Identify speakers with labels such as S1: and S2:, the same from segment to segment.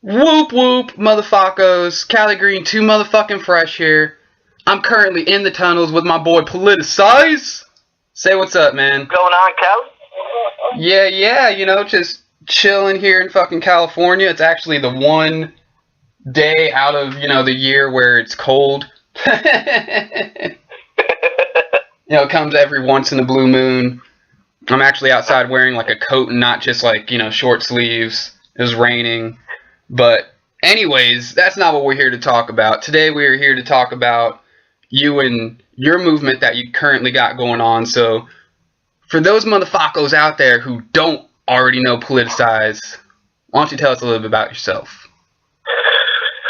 S1: Whoop whoop, motherfuckers. Cali Green, too motherfucking fresh here. I'm currently in the tunnels with my boy Politicize. Say what's up, man.
S2: Going on, Cal?
S1: Yeah, just chilling here in fucking California. It's actually the one day out of, the year where it's cold. It comes every once in a blue moon. I'm actually outside wearing like a coat and not just like, short sleeves. It was raining. But anyways, that's not what we're here to talk about. Today we are here to talk about you and your movement that you currently got going on. So for those motherfuckers out there who don't already know Politicize, why don't you tell us a little bit about yourself?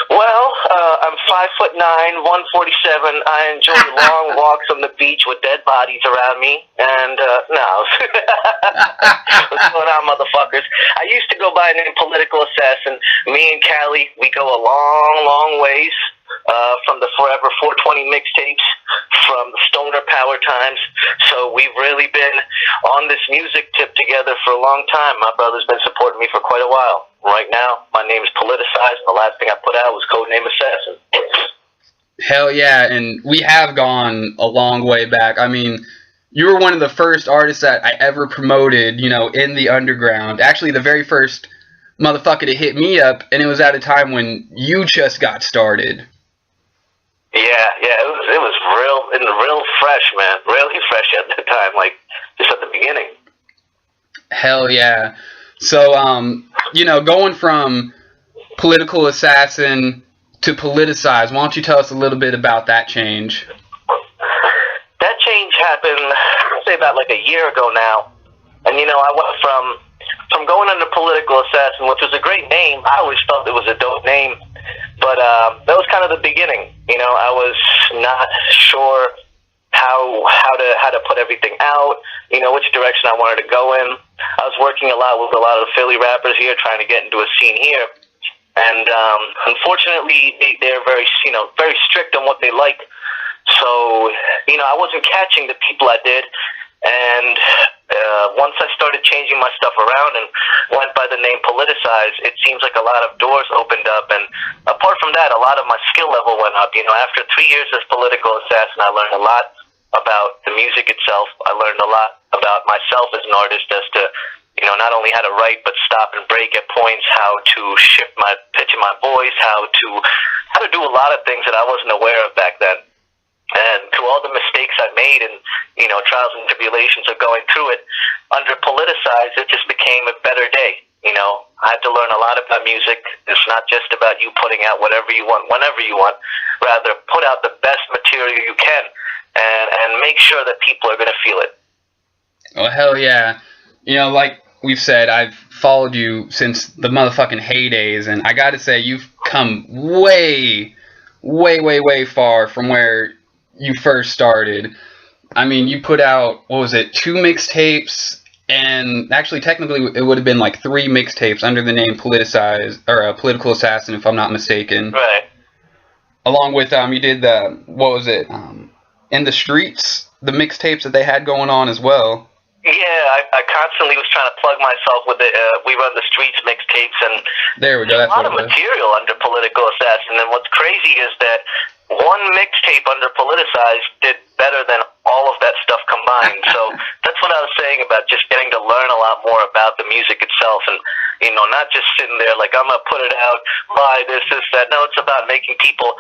S2: Well, I'm 5'9", 147. I enjoy long walks on the beach with dead bodies around me. And, no. What's going on, motherfuckers? I used to go by the name Political Assassin. Me and Callie, we go a long, long ways. From the Forever 420 mixtapes, from the Stoner Power times. So we've really been on this music tip together for a long time. My brother's been supporting me for quite a while. Right now, my name is Politicize, and the last thing I put out was Codename Assassin.
S1: Hell yeah, and we have gone a long way back. I mean, you were one of the first artists that I ever promoted, in the underground. Actually, the very first motherfucker to hit me up, and it was at a time when you just got started.
S2: Yeah, it was real fresh, man. Really fresh at the time, like just at the beginning.
S1: Hell yeah. So, going from Political Assassin to Politicize, why don't you tell us a little bit about that change?
S2: That change happened, I'd say about like a year ago now. And I went from going under Political Assassin, which was a great name. I always felt it was a dope name. But that was kind of the beginning. I was not sure how to put everything out, which direction I wanted to go in. I was working a lot with a lot of the Philly rappers here, trying to get into a scene here. And unfortunately, they're very strict on what they like. So, I wasn't catching the people I did. And once I started changing my stuff around and went by the name Politicize, it seems like a lot of doors opened up. And apart from that, a lot of my skill level went up. After 3 years as Political Assassin, I learned a lot about the music itself. I learned a lot about myself as an artist as to, not only how to write, but stop and break at points, how to shift my pitch in my voice, how to do a lot of things that I wasn't aware of back then. And through all the mistakes I made and, trials and tribulations of going through it, under Politicize, it just became a better day. I had to learn a lot about music. It's not just about you putting out whatever you want, whenever you want. Rather, put out the best material you can and make sure that people are going to feel it.
S1: Well, hell yeah. Like we've said, I've followed you since the motherfucking heydays, and I gotta say, you've come way, way, way, way far from where you first started. I mean, you put out, 2 mixtapes, and actually, technically, it would have been like 3 mixtapes under the name Politicize, or Political Assassin, if I'm not mistaken.
S2: Right.
S1: Along with, you did In the Streets, the mixtapes that they had going on as well.
S2: Yeah, I constantly was trying to plug myself with the We Run the Streets mixtapes, and
S1: there we go.
S2: That's a lot of material under Political Assassin. And what's crazy is that one mixtape under Politicize did better than all of that stuff combined. So that's what I was saying about just getting to learn a lot more about the music itself, and not just sitting there like I'm gonna put it out, buy this, that. No, it's about making people,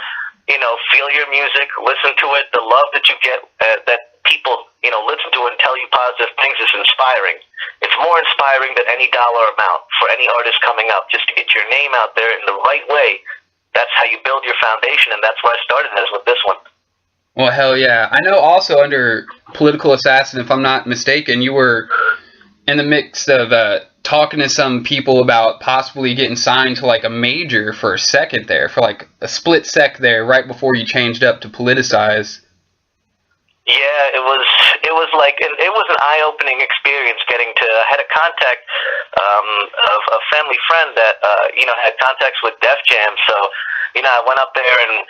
S2: feel your music, listen to it. The love that you get, that people, listen to it and tell you positive things is inspiring. It's more inspiring than any dollar amount for any artist coming up. Just to get your name out there in the right way. That's how you build your foundation, and that's where I started as with this one.
S1: Well, hell yeah. I know also under Political Assassin, if I'm not mistaken, you were in the mix of talking to some people about possibly getting signed to like a major for a second there, for like a split sec there right before you changed up to Politicize.
S2: Yeah, it was an eye-opening experience getting to. I had a contact of a family friend that had contacts with Def Jam, so I went up there and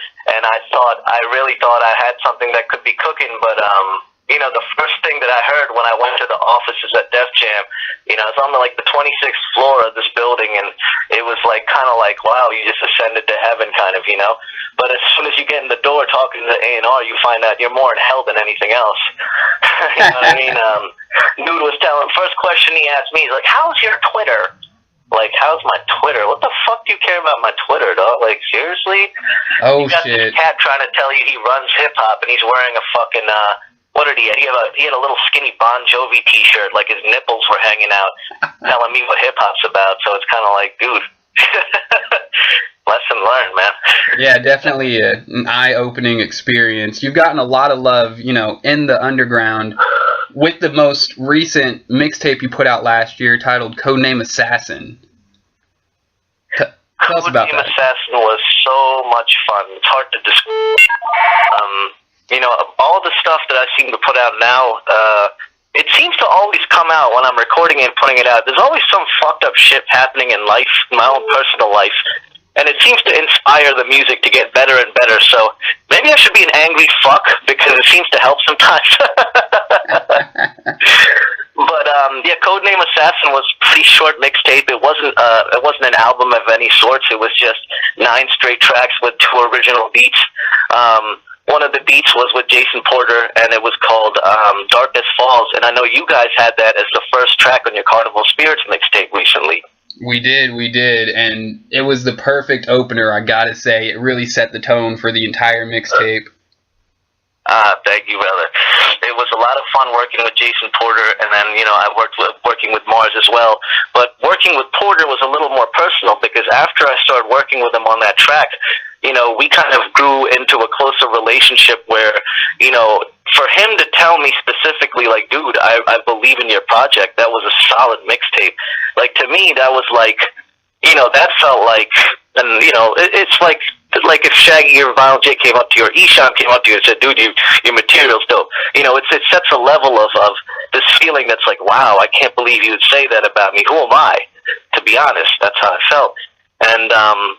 S2: I really thought I had something that could be cooking, but the first thing that I heard when I went to the offices at Def Jam, it's on the 26th floor of this building, and it was kind of like, wow, you just ascended to heaven, kind of, But as soon as you get in the door talking to the A&R, you find out you're more in hell than anything else. You know what I mean? Dude was telling, first question he asked me, he's like, how's your Twitter? How's my Twitter? What the fuck do you care about my Twitter, dog? Seriously?
S1: Oh,
S2: you got
S1: shit.
S2: this cat trying to tell you he runs hip-hop, and he's wearing a fucking, what did he have? He had a little skinny Bon Jovi t-shirt, his nipples were hanging out, telling me what hip-hop's about, so it's kind of like, dude, lesson learned, man.
S1: Yeah, definitely an eye-opening experience. You've gotten a lot of love, in the underground, with the most recent mixtape you put out last year titled Codename Assassin. Tell us about that.
S2: Codename Assassin was so much fun. It's hard to describe. All the stuff that I seem to put out now, it seems to always come out when I'm recording it and putting it out. There's always some fucked up shit happening in life, my own personal life, and it seems to inspire the music to get better and better. So maybe I should be an angry fuck, because it seems to help sometimes. But yeah, Codename Assassin was a pretty short mixtape. It wasn't an album of any sorts. It was just 9 straight tracks with 2 original beats. One of the beats was with Jason Porter, and it was called Darkness Falls. And I know you guys had that as the first track on your CarnivalSpirits mixtape recently.
S1: We did, and it was the perfect opener, I gotta say. It really set the tone for the entire mixtape.
S2: Thank you, brother. It was a lot of fun working with Jason Porter, and then, I working with Mars as well. But working with Porter was a little more personal, because after I started working with him on that track, we kind of grew into a closer relationship where, for him to tell me specifically, dude, I believe in your project, that was a solid mixtape. To me, that was that felt like, and, it's like if Shaggy or Violent J came up to you, or Esham came up to you and said, dude, your material's dope. It sets a level of this feeling that's like, wow, I can't believe you would say that about me. Who am I? To be honest, that's how I felt. And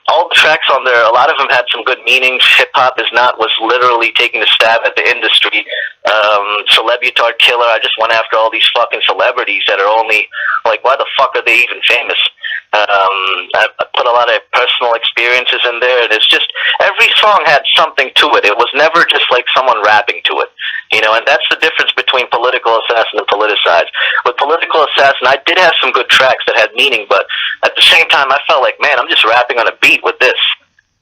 S2: all the tracks on there, a lot of them had some good meanings. Hip-hop was literally taking a stab at the industry. Celebutard Killer, I just went after all these fucking celebrities that are only, why the fuck are they even famous? I put a lot of personal experiences in there, and it's just, every song had something to it. It was never just someone rapping to it, and that's the difference between Political Assassin and Politicize. With Political Assassin, I did have some good tracks that had meaning, but at the same time, I felt like, man, I'm just rapping on a beat with this.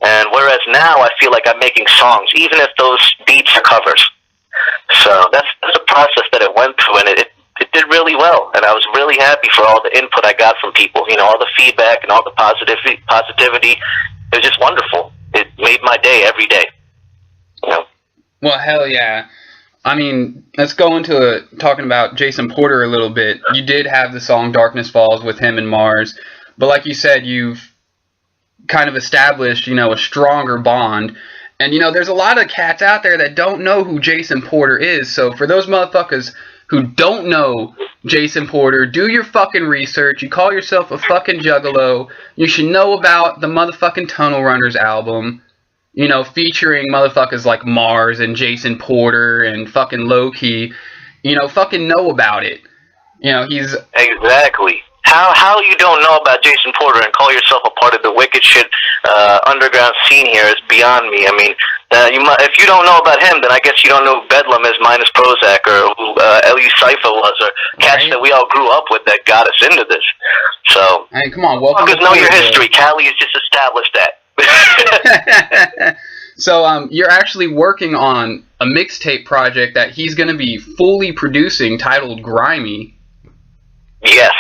S2: And whereas now, I feel like I'm making songs, even if those beats are covers. So that's the process that it went through, and it did really well, and I was really happy for all the input I got from people, all the feedback and all the positivity. It was just wonderful. It made my day every day.
S1: Well, hell yeah. I mean, let's go into talking about Jason Porter a little bit. You did have the song Darkness Falls with him and Mars, but like you said, you've kind of established, a stronger bond. And, there's a lot of cats out there that don't know who Jason Porter is, so for those motherfuckers who don't know Jason Porter, do your fucking research. You call yourself a fucking juggalo. You should know about the motherfucking Tunnel Runners album, featuring motherfuckers like Mars and Jason Porter and fucking Low-Key. Fucking know about it. He's...
S2: Exactly. How you don't know about Jason Porter and call yourself a part of the wicked shit underground scene here is beyond me. I mean, if you don't know about him, then I guess you don't know who Bedlam is minus Prozac, or who L.U. Cypher was, or cats that we all grew up with that got us into this. So,
S1: hey, come on, welcome.
S2: Because know your history. Cali has just established
S1: that. So, you're actually working on a mixtape project that he's going to be fully producing, titled Grimy.
S2: Yes.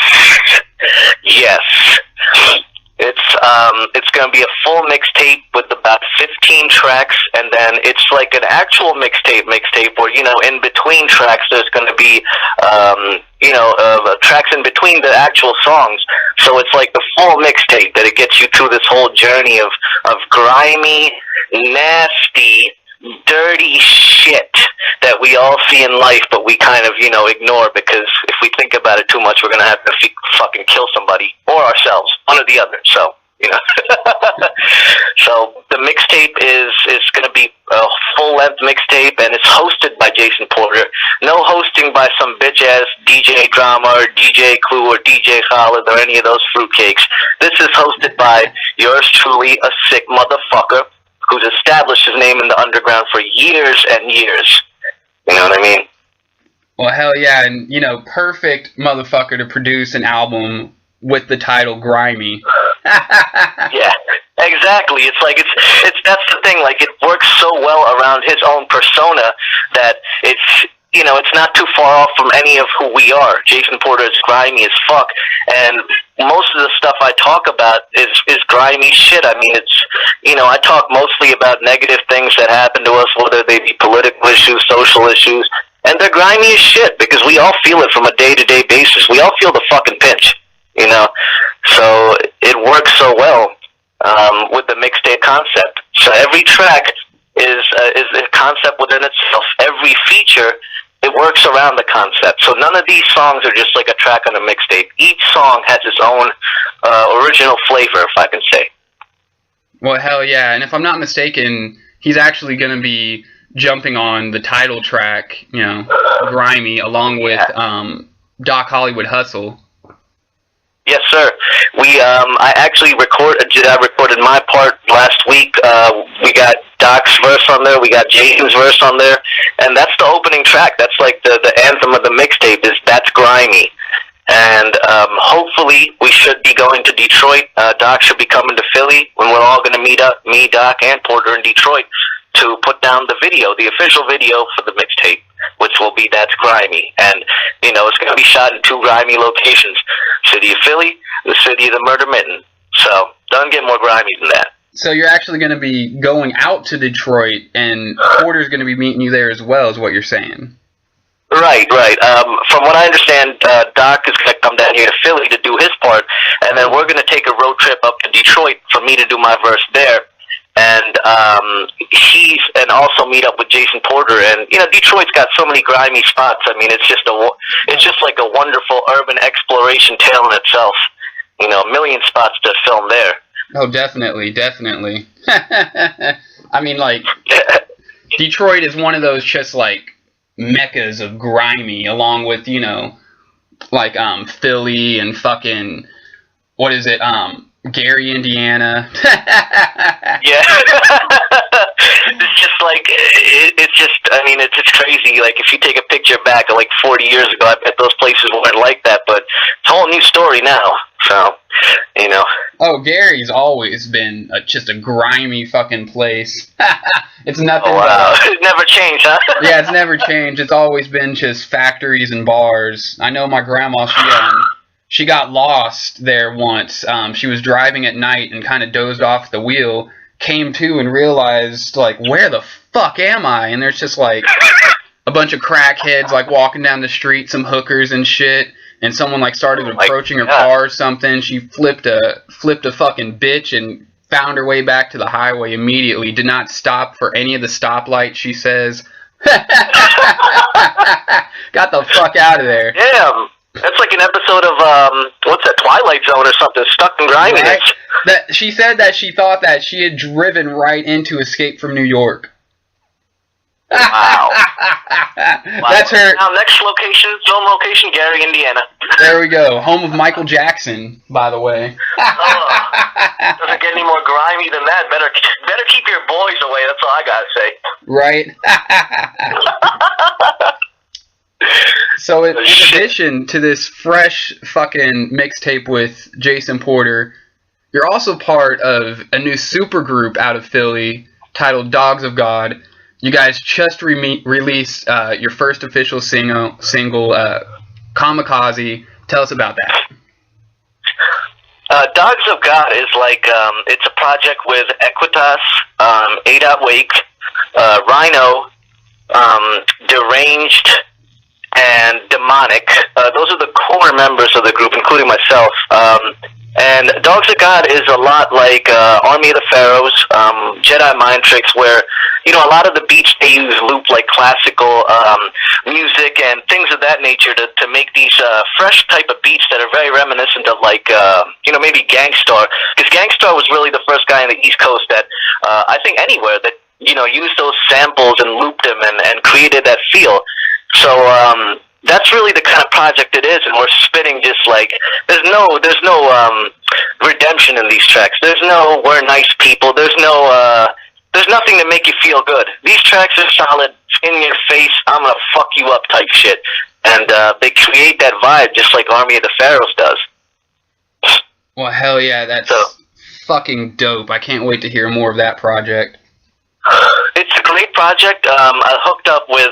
S2: It's going to be a full mixtape with about 15 tracks, and then it's like an actual mixtape where, in between tracks there's going to be, tracks in between the actual songs. So it's like the full mixtape that it gets you through this whole journey of grimy, nasty, dirty shit that we all see in life, but we kind of, ignore, because if we think about it too much, we're going to have to fucking kill somebody or ourselves, one or the other. So, So the mixtape is going to be a full-length mixtape, and it's hosted by Jason Porter. No hosting by some bitch-ass DJ Drama or DJ Clue or DJ Khaled or any of those fruitcakes. This is hosted by yours truly, a sick motherfucker who's established his name in the underground for years and years. You know what I mean?
S1: Well, hell yeah, and, you know, perfect motherfucker to produce an album with the title Grimy.
S2: Yeah, exactly. It's like, it's that's the thing, like, it works so well around his own persona that it's, you know, it's not too far off from any of who we are. Jason Porter is grimy as fuck, and most of the stuff I talk about is grimy shit. I mean, it's, you know, I talk mostly about negative things that happen to us, whether they be political issues, social issues, and they're grimy as shit, because we all feel it from a day-to-day basis. We all feel the fucking pinch, you know? So it works so well with the mixtape concept. So every track is a concept within itself. Every feature, it works around the concept. So none of these songs are just like a track on a mixtape. Each song has its own original flavor, if I can say.
S1: Well, hell yeah. And if I'm not mistaken, he's actually going to be jumping on the title track, you know, Grimy, along with Doc Hollywood Hustle.
S2: Yes, sir. I recorded my part last week. We got Doc's verse on there. We got Jason's verse on there. And that's the opening track. That's like the anthem of the mixtape is That's Grimy. And hopefully we should be going to Detroit. Doc should be coming to Philly when we're all going to meet up, me, Doc, and Porter in Detroit, to put down the video, the official video for the mixtape, which will be That's Grimy. And, you know, it's going to be shot in 2 grimy locations, city of Philly, the city of the Murder Mitten. So, doesn't get more grimy than that.
S1: So you're actually going to be going out to Detroit, and Porter's going to be meeting you there as well, is what you're saying.
S2: Right. From what I understand, Doc is going to come down here to Philly to do his part, and then we're going to take a road trip up to Detroit for me to do my verse there. And also meet up with Jason Porter. And, you know, Detroit's got so many grimy spots. I mean, it's just like a wonderful urban exploration tale in itself. You know, a million spots to film there.
S1: Oh, definitely. I mean, like, Detroit is one of those just, like, meccas of grimy, along with, you know, like, Philly and fucking, what is it, Gary, Indiana.
S2: Yeah. It's just like, I mean, it's crazy. Like, if you take a picture back of like 40 years ago, I bet those places weren't like that, but it's a whole new story now. So, you know.
S1: Oh, Gary's always been just a grimy fucking place. It's nothing.
S2: Oh, wow. It's never changed, huh?
S1: Yeah, it's never changed. It's always been just factories and bars. I know my grandma, she got lost there once. She was driving at night and kind of dozed off the wheel, came to and realized, like, where the fuck am I? And there's just, like, a bunch of crackheads, like, walking down the street, some hookers and shit, and someone, like, started approaching her car or something. She flipped a fucking bitch and found her way back to the highway immediately. Did not stop for any of the stoplights, she says. Got the fuck out of there.
S2: Yeah. That's like an episode of, what's that, Twilight Zone or something, Stuck in Griminess. Right?
S1: That she said that she thought that she had driven right into Escape from New York.
S2: Wow.
S1: That's her.
S2: Now, next film location, Gary, Indiana.
S1: There we go. Home of Michael Jackson, by the way.
S2: Doesn't get any more grimy than that. Better keep your boys away, that's all I gotta say.
S1: Right. So in addition to this fresh fucking mixtape with Jason Porter, you're also part of a new supergroup out of Philly titled Dogs of God. You guys just released your first official single, Kamikaze. Tell us about that.
S2: Dogs of God is like, it's a project with Equitas, A. Wake, Rhino, Deranged, and Demonic. Those are the core members of the group, including myself. And Dogs of God is a lot like Army of the Pharaohs, Jedi Mind Tricks, where a lot of the beats they use loop like classical music and things of that nature to make these fresh type of beats that are very reminiscent of like maybe Gangstar, because Gangstar was really the first guy on the East Coast that I think anywhere that used those samples and looped them and created that feel. So that's really the kind of project it is, and we're spitting just like there's no redemption in these tracks. There's no we're nice people. There's nothing to make you feel good. These tracks are solid, in your face, I'm gonna fuck you up type shit, and they create that vibe just like Army of the Pharaohs does.
S1: Well, hell yeah, that's fucking dope. I can't wait to hear more of that project.
S2: It's a great project. I hooked up with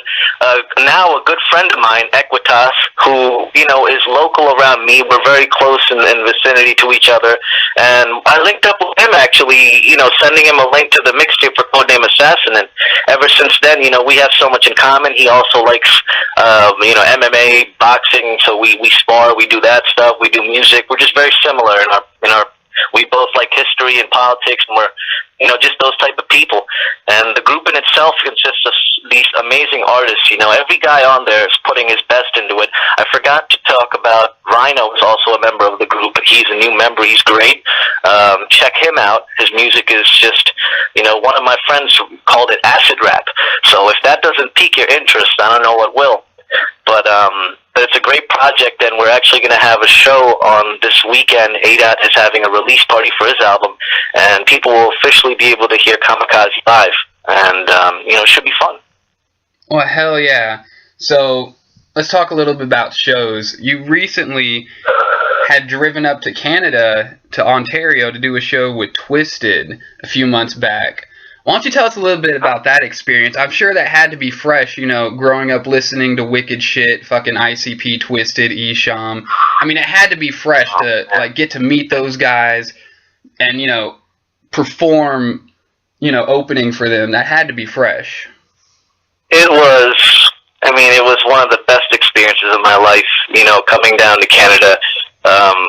S2: now a good friend of mine, Equitas, who is local around me. We're very close in vicinity to each other, and I linked up with him actually. Sending him a link to the mixtape for Codename Assassin, and ever since then, we have so much in common. He also likes MMA, boxing, so we spar, we do that stuff, we do music. We're just very similar in our. We both like history and politics, and we're just those type of people. And the group in itself consists of these amazing artists. Every guy on there is putting his best into it. I forgot to talk about Rhino is also a member of the group, but he's a new member. He's great. Check him out. His music is just, one of my friends called it acid rap. So if that doesn't pique your interest, I don't know what will. But it's a great project, and we're actually going to have a show on this weekend. ADOT is having a release party for his album, and people will officially be able to hear Kamikaze live, and it should be fun.
S1: Well, hell yeah. So let's talk a little bit about shows. You recently had driven up to Canada, to Ontario, to do a show with Twisted a few months back. Why don't you tell us a little bit about that experience? I'm sure that had to be fresh, growing up listening to wicked shit, fucking ICP, Twisted, Esham. I mean, it had to be fresh to get to meet those guys and perform, opening for them. That had to be fresh.
S2: It was one of the best experiences of my life, coming down to Canada.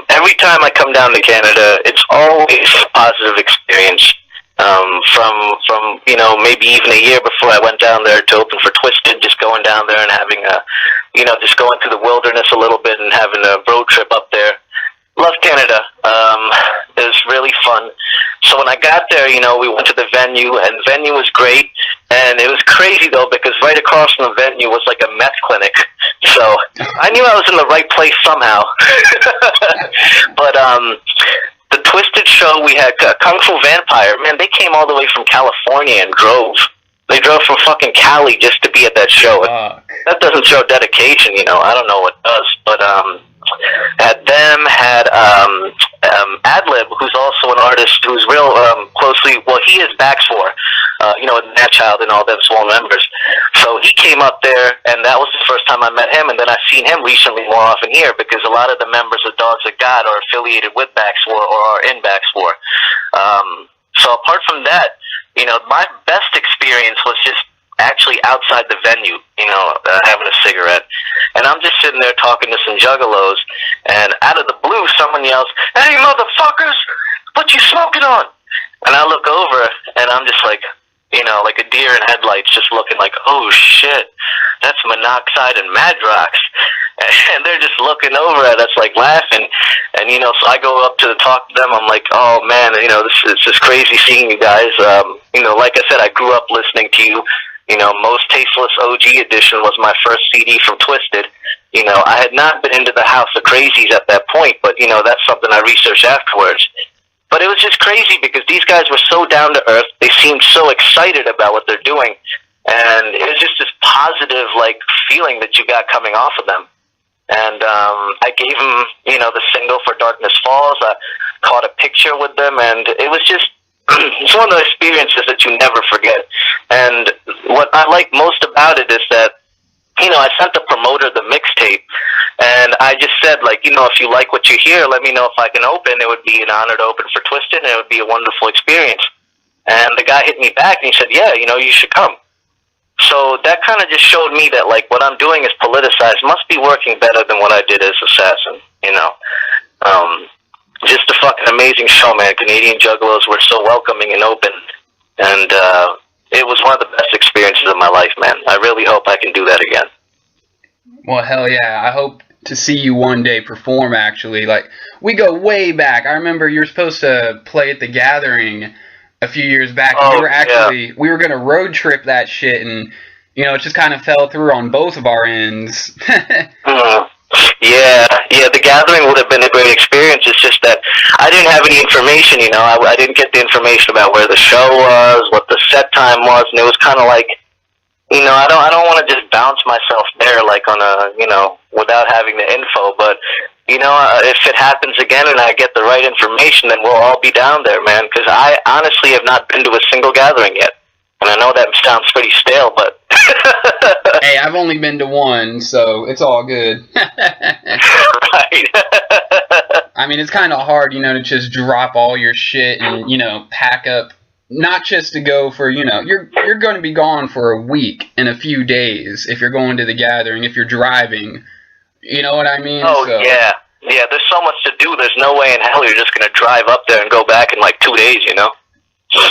S2: Every time I come down to Canada, it's always a positive experience. From maybe even a year before I went down there to open for Twisted, just going down there and having just going through the wilderness a little bit and having a road trip up there. Love Canada. It was really fun. So when I got there, we went to the venue, and the venue was great. And it was crazy, though, because right across from the venue was like a meth clinic. So I knew I was in the right place somehow. But the Twisted show, we had Kung Fu Vampire. Man, they came all the way from California and drove. They drove from fucking Cali just to be at that show. That doesn't show dedication, I don't know what does. But had them, had Adlib, who's also an artist who's real closely, well, he is Baxfor, Nat Child and all them small members. So he came up there, and that was the first time I met him, and then I've seen him recently more often here, because a lot of the members of Dogs of God are affiliated with Baxfor or are in Baxfor. So apart from that, my best experience was just actually outside the venue, having a cigarette. And I'm just sitting there talking to some juggalos, and out of the blue, someone yells, "Hey, motherfuckers, what you smoking on?" And I look over, and I'm just like, like a deer in headlights, just looking like, oh shit, that's monoxide and Madrox. And they're just looking over at us, like laughing. And, so I go up to talk to them. I'm like, oh man, it's just crazy seeing you guys. Like I said, I grew up listening to you. Most Tasteless OG Edition was my first CD from Twisted. I had not been into the House of Crazies at that point, but, that's something I researched afterwards. But it was just crazy because these guys were so down to earth. They seemed so excited about what they're doing. And it was just this positive, feeling that you got coming off of them. And I gave them, the single for Darkness Falls. I caught a picture with them, and it was just, it's one of those experiences that you never forget. And what I like most about it is that, I sent the promoter the mixtape, and I just said, if you like what you hear, let me know if I can open. It would be an honor to open for Twisted, and it would be a wonderful experience. And the guy hit me back, and he said, yeah, you should come. So that kind of just showed me that, what I'm doing is Politicize must be working better than what I did as Assassin, Just a fucking amazing show, man. Canadian Juggalos were so welcoming and open. And, it was one of the best experiences of my life, man. I really hope I can do that again.
S1: Well, hell yeah. I hope to see you one day perform, actually. Like, we go way back. I remember you were supposed to play at the Gathering a few years back.
S2: Oh,
S1: we were going to road trip that shit, and, you know, it just kind of fell through on both of our ends.
S2: Yeah, the Gathering would have been a great experience. It's just that I didn't have any information, you know. I didn't get the information about where the show was, what the set time was, and it was kind of like, you know, I don't want to just bounce myself there like on a, you know, without having the info. But, you know, if it happens again and I get the right information, then we'll all be down there, man. Because I honestly have not been to a single Gathering yet. And I know that sounds pretty stale, but...
S1: Hey, I've only been to one, so it's all good.
S2: Right.
S1: I mean, it's kind of hard, you know, to just drop all your shit and, you know, pack up. Not just to go for, you know, you're going to be gone for a week and a few days if you're going to the Gathering, if you're driving. You know what I mean?
S2: Oh, so. Yeah. Yeah, there's so much to do. There's no way in hell you're just going to drive up there and go back in like 2 days, you know?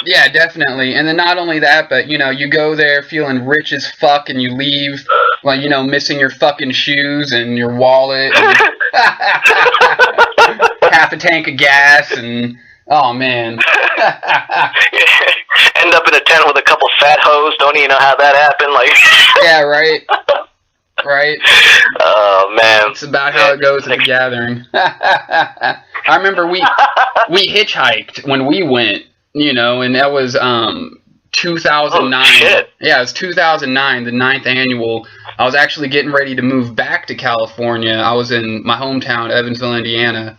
S1: Yeah, definitely. And then not only that, but, you know, you go there feeling rich as fuck and you leave, like, you know, missing your fucking shoes and your wallet and half a tank of gas and, oh, man.
S2: End up in a tent with a couple fat hoes. Don't even know how that happened. Like,
S1: yeah, right. Right.
S2: Oh, man.
S1: It's about how it goes at the Gathering. I remember we hitchhiked when we went. You know, and that was 2009.
S2: Oh, shit.
S1: Yeah, it was 2009, the 9th annual. I was actually getting ready to move back to California. I was in my hometown, Evansville, Indiana,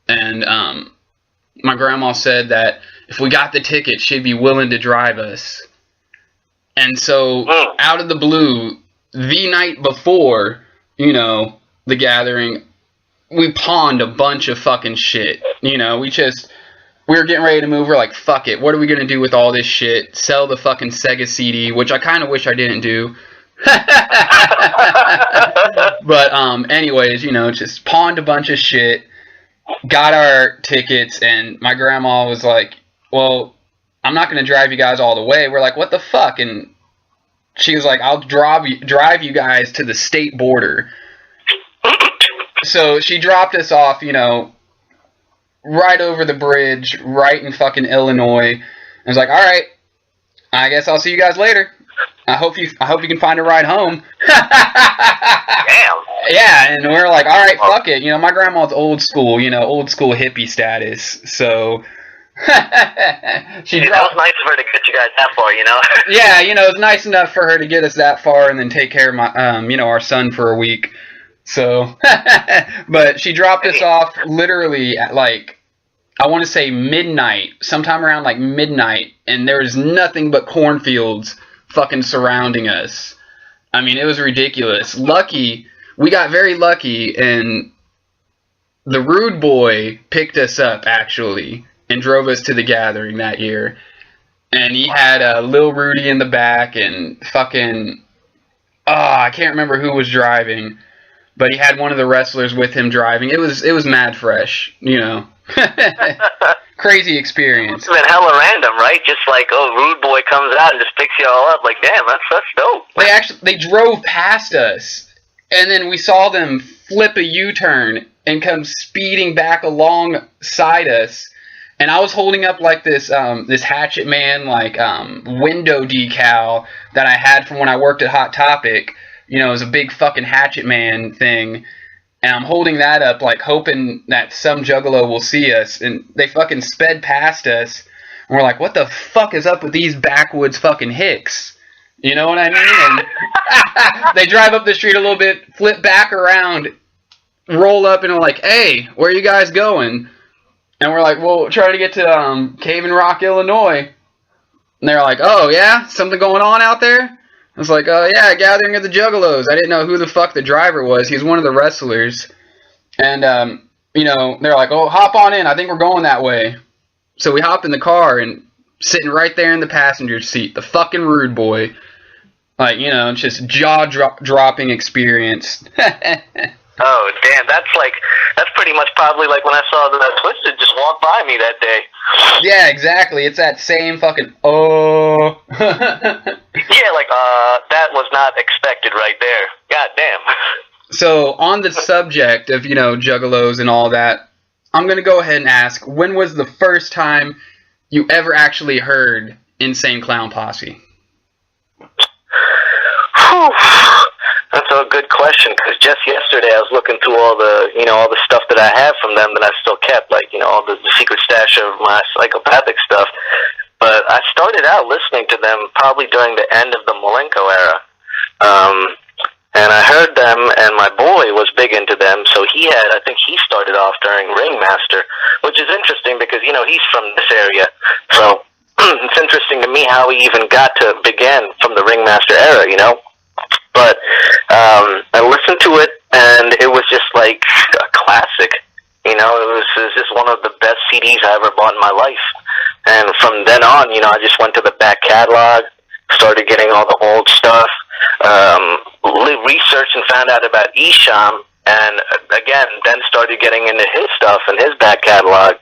S1: and my grandma said that if we got the ticket, she'd be willing to drive us. And so, out of the blue, the night before, you know, the Gathering, we pawned a bunch of fucking shit. You know, we were getting ready to move. We're like, fuck it. What are we going to do with all this shit? Sell the fucking Sega CD, which I kind of wish I didn't do. But anyways, you know, just pawned a bunch of shit, got our tickets, and my grandma was like, well, I'm not going to drive you guys all the way. We're like, what the fuck? And she was like, I'll drive you guys to the state border. So she dropped us off, you know, right over the bridge, right in fucking Illinois. I was like, all right, I guess I'll see you guys later. I hope you can find a ride home.
S2: Damn.
S1: Yeah, and we're like, all right, fuck it. You know, my grandma's old school, you know, old school hippie status. So
S2: that was nice of her to get you guys that far, you know.
S1: Yeah, you know, it's nice enough for her to get us that far and then take care of my, you know, our son for a week. So, but she dropped us off literally at like, I want to say midnight, sometime around like midnight, and there was nothing but cornfields fucking surrounding us. I mean, it was ridiculous. We got very lucky, and the Rude Boy picked us up, actually, and drove us to the Gathering that year. And he had Lil Rudy in the back, and fucking, I can't remember who was driving. But he had one of the wrestlers with him driving. It was mad fresh, you know. Crazy experience.
S2: It's been hella random, right? Just like, Rude Boy comes out and just picks you all up. Like, damn, that's dope.
S1: They drove past us, and then we saw them flip a U-turn and come speeding back alongside us. And I was holding up like this Hatchet Man like window decal that I had from when I worked at Hot Topic. You know, it was a big fucking Hatchet Man thing. And I'm holding that up, like, hoping that some juggalo will see us. And they fucking sped past us. And we're like, what the fuck is up with these backwoods fucking hicks? You know what I mean? And they drive up the street a little bit, flip back around, roll up, and we're like, hey, where are you guys going? And we're like, well, trying to get to Cave and Rock, Illinois. And they're like, oh, yeah? Something going on out there? I was like, yeah, Gathering of the Juggalos. I didn't know who the fuck the driver was. He was one of the wrestlers. And, you know, they're like, oh, hop on in. I think we're going that way. So we hop in the car and sitting right there in the passenger seat, the fucking Rude Boy. Like, you know, just jaw-dropping experience.
S2: That's Oh, damn, that's pretty much probably like when I saw the Twisted just walk by me that day.
S1: Yeah, exactly. It's that same fucking, oh.
S2: Yeah, like, that was not expected right there. God damn.
S1: So, on the subject of, juggalos and all that, I'm going to go ahead and ask, when was the first time you ever actually heard Insane Clown Posse?
S2: That's a good question, because just yesterday I was looking through all the stuff that I have from them that I still kept, like, all the secret stash of my psychopathic stuff. But I started out listening to them probably during the end of the Malenko era. And I heard them, and my boy was big into them, so I think he started off during Ringmaster, which is interesting because, he's from this area. So it's interesting to me how he even got to begin from the Ringmaster era, But I listened to it, and it was just like a classic. It was just one of the best CDs I ever bought in my life. And from then on, I just went to the back catalog, started getting all the old stuff, researched and found out about Isham, and again, then started getting into his stuff and his back catalog.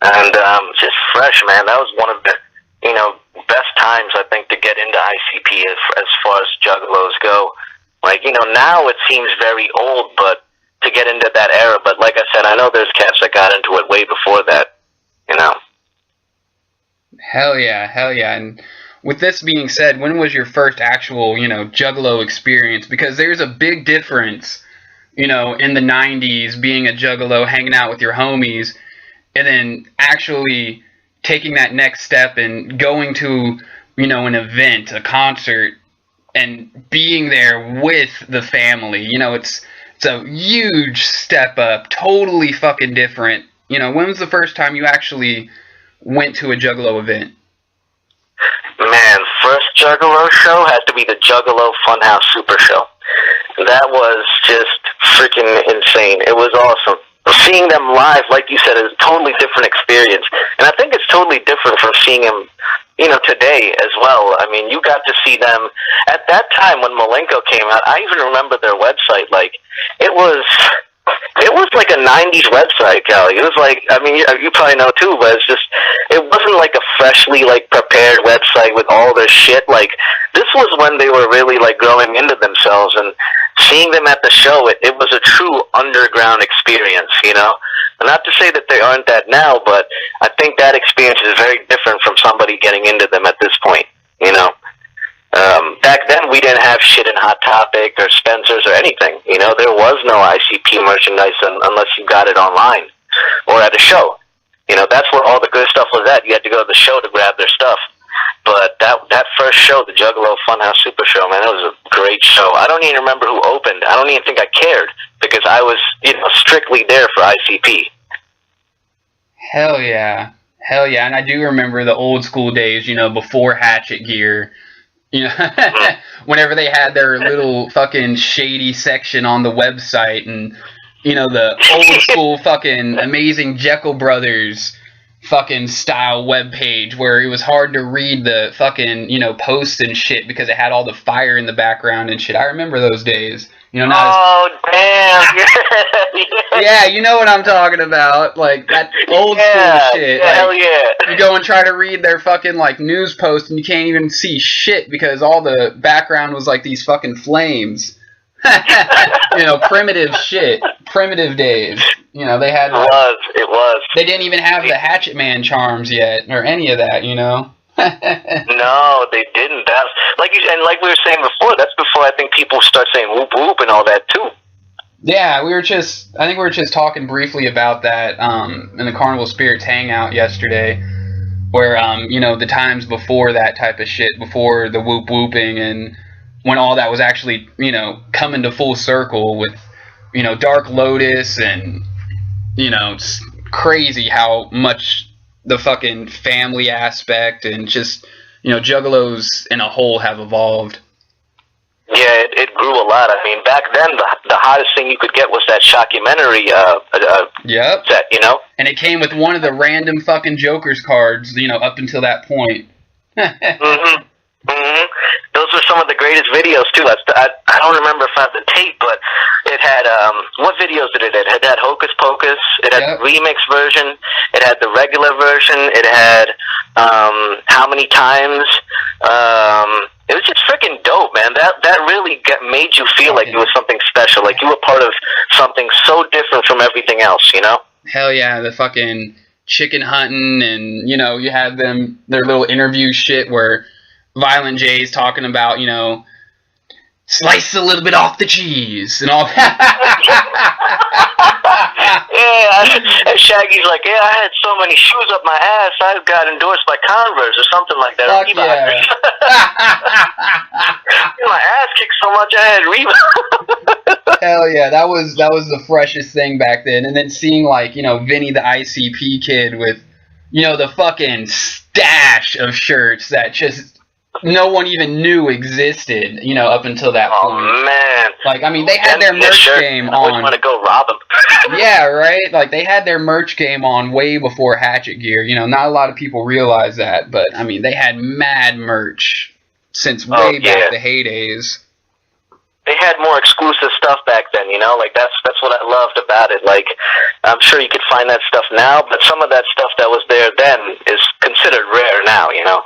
S2: And just fresh, man. That was one of the, best times, I think, to get into ICP as far as juggalos go. Like, now it seems very old, but to get into that era. But like I said, I know there's cats that got into it way before that,
S1: Hell yeah. And with this being said, when was your first actual, juggalo experience? Because there's a big difference, in the 90s, being a juggalo, hanging out with your homies, and then actually taking that next step and going to, an event, a concert, and being there with the family. It's a huge step up, totally fucking different. When was the first time you actually went to a juggalo event?
S2: Man, first juggalo show has to be the Juggalo Funhouse Super Show. That was just freaking insane. It was awesome. Seeing them live, like you said, is a totally different experience. And I think it's totally different from seeing them, today as well. I mean, you got to see them at that time when Malenko came out. I even remember their website. Like, it was like a 90s website, Callie. It was like, I mean, you probably know too, but it wasn't like a freshly, like, prepared website with all this shit. Like, this was when they were really, like, growing into themselves, and seeing them at the show, it was a true underground experience, And not to say that they aren't that now, but I think that experience is very different from somebody getting into them at this point, Back then, we didn't have shit in Hot Topic or Spencer's or anything. There was no ICP merchandise unless you got it online or at a show. That's where all the good stuff was at. You had to go to the show to grab their stuff. But that first show, the Juggalo Funhouse Super Show, man, it was a great show. I don't even remember who opened. I don't even think I cared because I was, strictly there for ICP.
S1: Hell yeah. And I do remember the old school days, before Hatchet Gear. Whenever they had their little fucking shady section on the website, and the old school fucking Amazing Jekyll Brothers fucking style webpage where it was hard to read the fucking posts and shit because it had all the fire in the background and shit. I remember those days.
S2: Damn!
S1: Yeah, you know what I'm talking about. Like, that old school shit.
S2: Yeah,
S1: like,
S2: hell yeah.
S1: You go and try to read their fucking, like, news post and you can't even see shit because all the background was, like, these fucking flames. Primitive shit. Primitive days. They had...
S2: It was.
S1: They didn't even have the Hatchet Man charms yet, or any of that,
S2: No, they didn't. That's like we were saying before. That's before I think people start saying whoop whoop and all that too.
S1: Yeah, I think we were just talking briefly about that in the CarnivalSpirits hangout yesterday, where the times before that type of shit, before the whoop whooping, and when all that was actually coming to full circle with Dark Lotus, and it's crazy how much the fucking family aspect and just, juggalos in a whole have evolved.
S2: Yeah, it grew a lot. I mean, back then, the hottest thing you could get was that shockumentary
S1: yep.
S2: set,
S1: And it came with one of the random fucking Joker's cards, up until that point.
S2: Mm-hmm. Mm-hmm. Those were some of the greatest videos too. I don't remember if I have the tape, but it had what videos did it had? It had Hocus Pocus. It had the remix version. It had the regular version. It had How Many Times. It was just freaking dope, man. That really made you feel like it was something special, like you were part of something so different from everything else, you know?
S1: Hell yeah, the fucking chicken hunting, and you know, you had their little interview shit where Violent J's talking about, you know, slice a little bit off the cheese and all that.
S2: Yeah, and Shaggy's like, yeah, I had so many shoes up my ass, I got endorsed by Converse or something like that.
S1: Fuck yeah.
S2: My ass kicked so much, I had Reebok.
S1: Hell yeah, that was the freshest thing back then. And then seeing, like, you know, Vinny the ICP kid with, you know, the fucking stash of shirts that just no one even knew existed, you know, up until that point.
S2: Oh, man.
S1: Like, I mean, they had their merch game on.
S2: I want to go rob them.
S1: Yeah, right? Like, they had their merch game on way before Hatchet Gear. You know, not a lot of people realize that, but, I mean, they had mad merch since way back the heydays.
S2: They had more exclusive stuff back then, you know? Like, that's what I loved about it. Like, I'm sure you could find that stuff now, but some of that stuff that was there then is considered rare now, you know?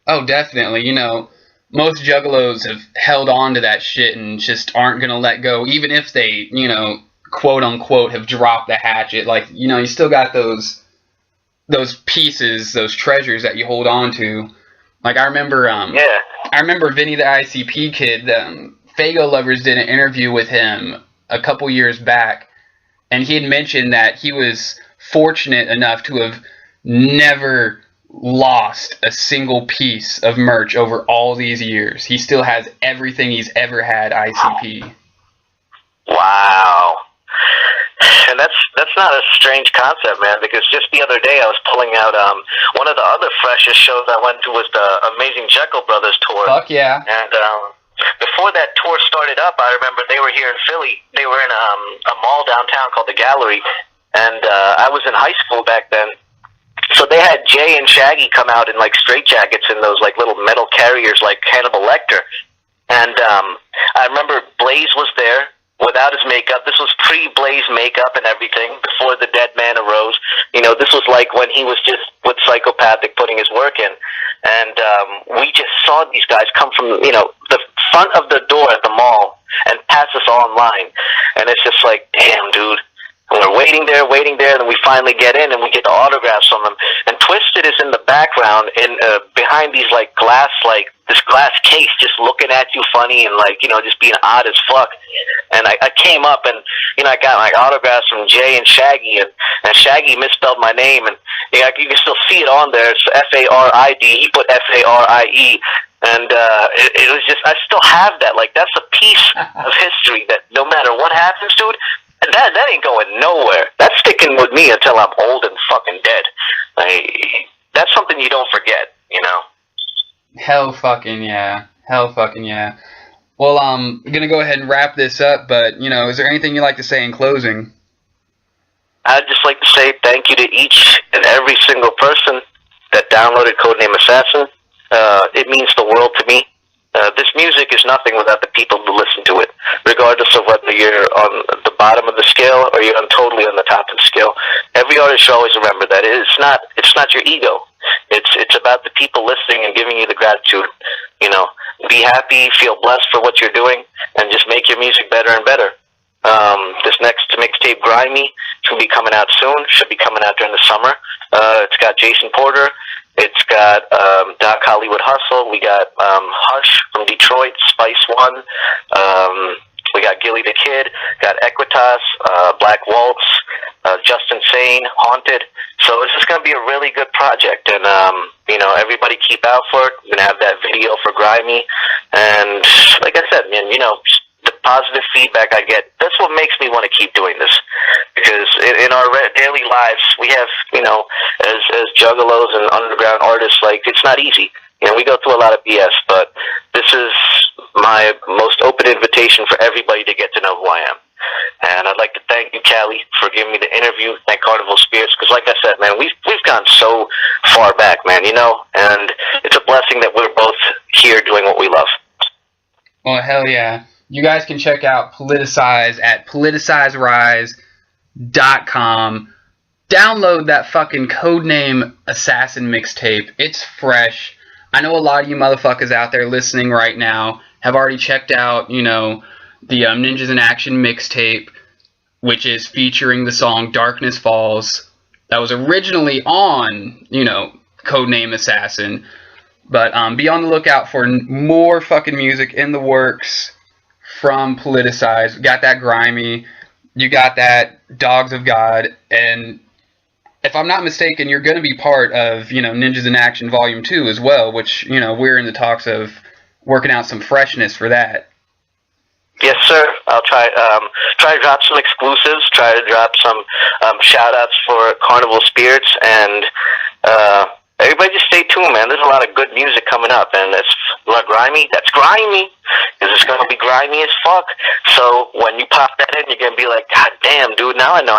S1: Oh, definitely. You know, most juggalos have held on to that shit and just aren't going to let go, even if they, you know, quote unquote, have dropped the hatchet. Like, you know, you still got those pieces, those treasures that you hold on to. Like, I remember Vinny the ICP kid, Fago Lovers did an interview with him a couple years back, and he had mentioned that he was fortunate enough to have never lost a single piece of merch over all these years. He still has everything he's ever had ICP.
S2: Wow. And that's not a strange concept, man, because just the other day I was pulling out one of the other freshest shows I went to was the Amazing Jekyll Brothers tour.
S1: Fuck yeah.
S2: And before that tour started up, I remember they were here in Philly. They were in a mall downtown called the Gallery, and I was in high school back then. So they had Jay and Shaggy come out in like straitjackets in those like little metal carriers like Hannibal Lecter. And I remember Blaze was there without his makeup. This was pre-Blaze makeup and everything, before the dead man arose. You know, this was like when he was just with Psychopathic putting his work in. And we just saw these guys come from, you know, the front of the door at the mall and pass us all in line. And it's just like, damn, dude. And we're waiting there, and then we finally get in, and we get the autographs from them. And Twisted is in the background, in behind these like this glass case, just looking at you funny and like, you know, just being odd as fuck. And I came up, and you know, I got like autographs from Jay and Shaggy, and Shaggy misspelled my name, and you know, you can still see it on there. It's Farid. He put Farie. And it was just, I still have that. Like, that's a piece of history that no matter what happens, dude, that ain't going nowhere. That's sticking with me until I'm old and fucking dead. That's something you don't forget, you know?
S1: Hell fucking yeah. Hell fucking yeah. Well, I'm gonna go ahead and wrap this up, but, you know, is there anything you'd like to say in closing?
S2: I'd just like to say thank you to each and every single person that downloaded Codename Assassin. It means the world to me. This music is nothing without the people who listen to it, regardless of whether you're on the bottom of the scale or you're totally on the top of the scale. Every artist should always remember that it's not your ego. It's about the people listening and giving you the gratitude. You know, be happy, feel blessed for what you're doing, and just make your music better and better. This next mixtape, Grimy, it's gonna be coming out soon. Should be coming out during the summer. It's got Jason Porter. It's got Doc Hollywood Hustle. We got Hush from Detroit, Spice One. We got Gilly the Kid. Got Equitas, Black Waltz, Justin Sane, Haunted. So it's just going to be a really good project. And, you know, everybody keep out for it. We're going to have that video for Grimy. And like I said, man, you know, the positive feedback I get, that's what makes me want to keep doing this. Because in our daily lives, we have, you know, as juggalos and underground artists, like, it's not easy. You know, we go through a lot of BS, but this is my most open invitation for everybody to get to know who I am. And I'd like to thank you, Callie, for giving me the interview. Thank CarnivalSpirits, because like I said, man, we've gone so far back, man, you know, and it's a blessing that we're both here doing what we love.
S1: Well, hell yeah. You guys can check out Politicize at politicizerise.com. Download that fucking Codename Assassin mixtape. It's fresh. I know a lot of you motherfuckers out there listening right now have already checked out, the Ninjas in Action mixtape, which is featuring the song Darkness Falls. That was originally on, Codename Assassin. But be on the lookout for more fucking music in the works from Politicize. Got that Grimy. You got that Dogs of God. And if I'm not mistaken, you're going to be part of, Ninjas in Action Volume 2 as well, which, we're in the talks of working out some freshness for that.
S2: Yes, sir. I'll try to drop some exclusives, try to drop some shout-outs for CarnivalSpirits, and everybody just stay tuned, man. There's a lot of good music coming up, and it's grimy. That's grimy, because it's going to be grimy as fuck. So when you pop that in, you're going to be like, God damn, dude, now I know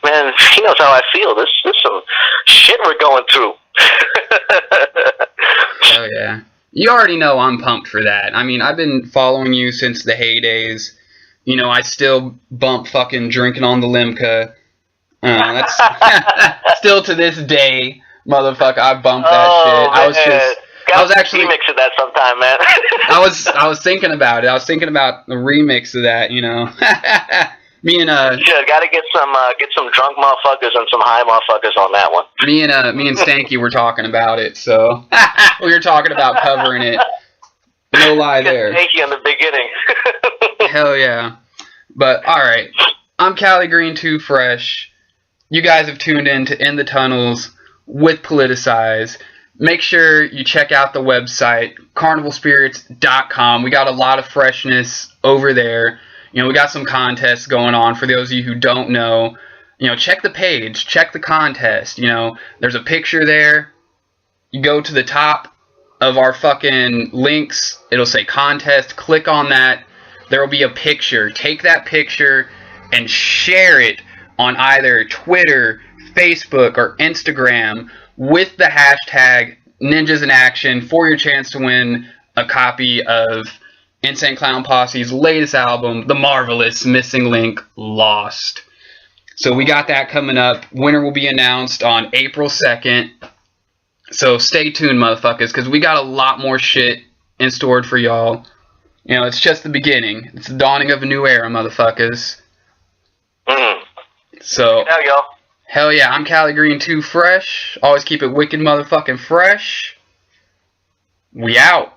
S2: man, he knows how I feel. This is some shit we're going through.
S1: Oh, yeah. You already know I'm pumped for that. I mean, I've been following you since the heydays. I still bump fucking Drinking on the Limca. That's still to this day, motherfucker, I bump that shit. I was actually
S2: remix of that sometime, man.
S1: I was thinking about it. I was thinking about the remix of that, Me and
S2: Shit, gotta get some drunk motherfuckers and some high motherfuckers on that one.
S1: Me and Stanky were talking about it, so we were talking about covering it. No lie there.
S2: Stanky in the beginning.
S1: Hell yeah. But alright. I'm Cali Green 2 Fresh. You guys have tuned in to In the Tunnels with Politicize. Make sure you check out the website, CarnivalSpirits.com. We got a lot of freshness over there. We got some contests going on. For those of you who don't know, check the page, check the contest. There's a picture there. You go to the top of our fucking links. It'll say contest. Click on that. There will be a picture. Take that picture and share it on either Twitter, Facebook, or Instagram with the hashtag Ninjas in Action for your chance to win a copy of Insane Clown Posse's latest album, The Marvelous Missing Link Lost. So we got that coming up. Winner will be announced on April 2nd. So stay tuned, motherfuckers, because we got a lot more shit in store for y'all. It's just the beginning. It's the dawning of a new era, motherfuckers. So, hell yeah, I'm Cali Green 2 Fresh. Always keep it wicked motherfucking fresh. We out.